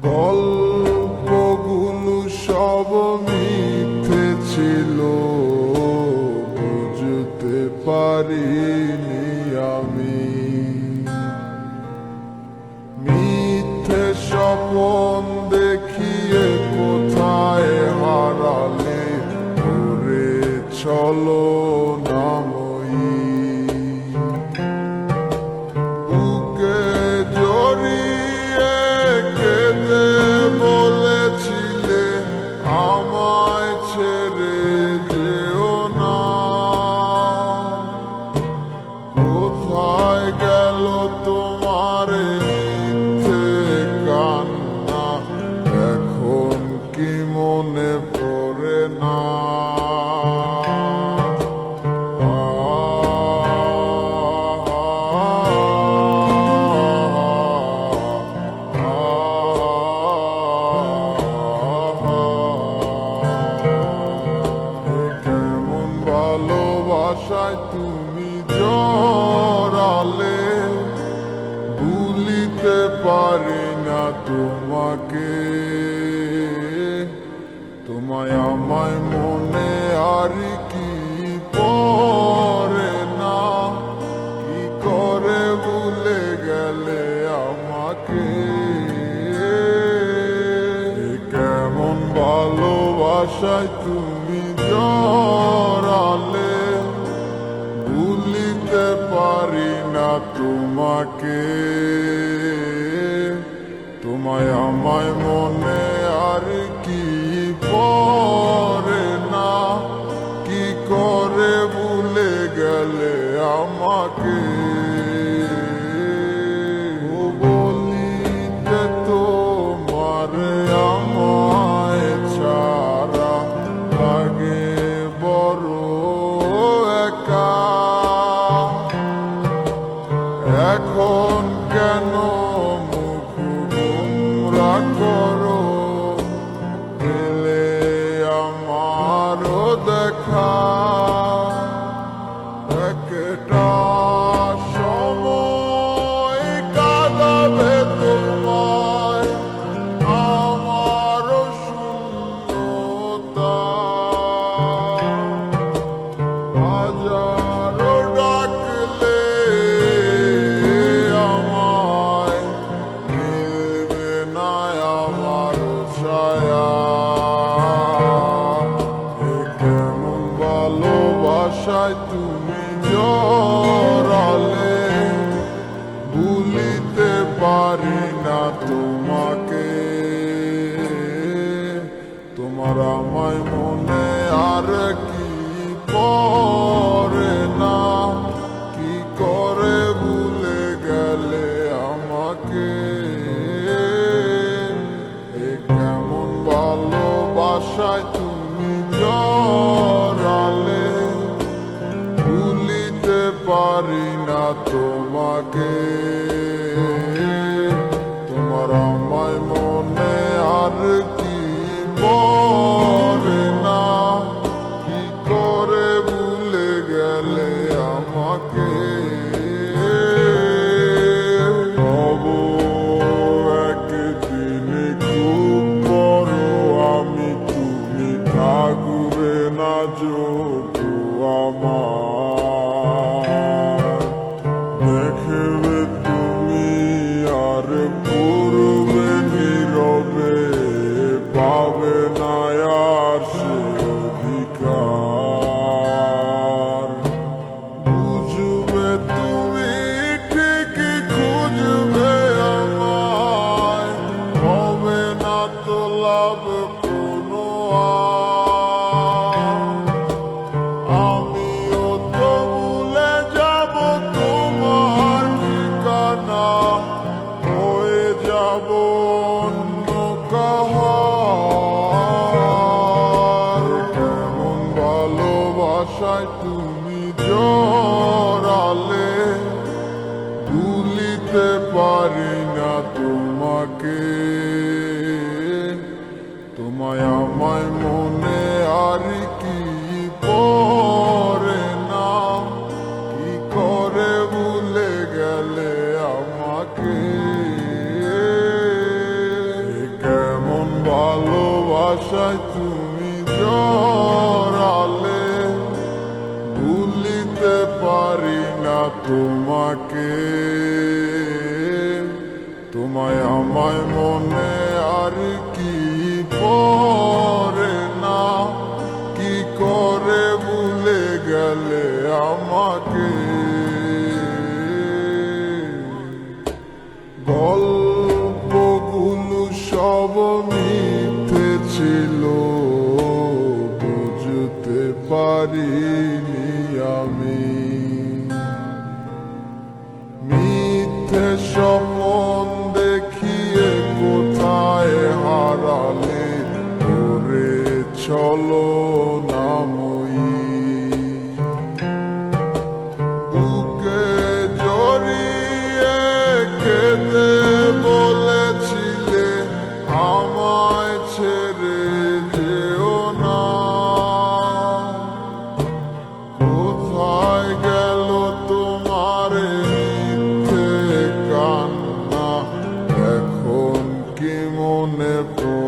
গল্পগুলো সব মিথ্যে ছিল, বুঝতে পারিনি আমি। মিথ্যে স্বপন দেখিয়ে কোথায় হারালে ওরে চলো নাময়ী। বুকে জড়িয়ে কেঁদে বলেছিলে আমায় ছেড়ে যেও না। কোথায় গেল তোমার মিথ্যে কান্না, এখন কি মনে পড়ে না? কেমন ভালোবাসায় তুমি জড়ালে, ভুলিতে পারি না তোমাকে। তোমায় আমায় মনে আর কি পড়ে না, কি করে ভুলে গেলে আমাকে। কেমন ভালোবাসায় তুমি জড়ালে, ভুলিতে পারি না তোমাকে। তোমায় আমায় মনে আর কি পড়ে না, কি করে ভুলে গেলে আমাকে। ও বলিতে তোমার আমায় ছাড়া লাগে বড় একা। এখন কেন মুখ গোমরা করো, পেলে আমারও দেখা। একটা সময় কাঁদাবে তোমায় আমারও শূন্যতা। হাজারো ডাকলে আমায় মিলবে না আমার ছায়া। কেমন ভালোবাসায় তুমি জড়ালে, ভুলিতে পারি না তোমাকে। তোমার আমায় মনে আর কি পড়ে না, কি করে ভুলে গেলে আমাকে। কেমন ভালোবাসায় তুমি জড়ালে, ভুলিতে পারি না তোমাকে। তোমার আমায় মনে আর কি পড়ে না, কি করে ভুলে গেলে আমাকে। হব একদিন খুব বড় আমি, তুমি থাকবে না যোগু আমার। দেখবে তুমি আর পূর্বে নীরবে, পাবে না আর সে অধিকার। বুঝবে তুমি ঠিকই খুঁজবে আমায়, হবে না তো লাভ কোনো আর। আমিও তো ভুলে যাব তোমার ঠিকানা, হয়ে যাব অন্য কাহার। কেমন ভালোবাসায় তুমি জড়ালে, ভুলিতে পারি না তোমাকে। তোমায় আমায় মনে আর কি পড়ে না, কি করে ভুলে গেলে আমাকে। ভাষায় তুমি জড়ালে, ভুলিতে পারি না তোমাকে। তোমায় আমায় মনে আর কি পড়ে না, কি করে ভুলে গেলে আমাকে। গল্পগুলো সব মিথ্যে ছিল, বুঝতে পারিনি আমি। মিথ্যে স্বপন দেখিয়ে কোথায় হারালে করে চলো নামই। বুকে জড়িয়ে কেঁদে বলেছিলে আমায় ছেড়ে যেও না। কোথায় গেল তোমার মিথ্যে কান্না, এখন কি মনে পড়ে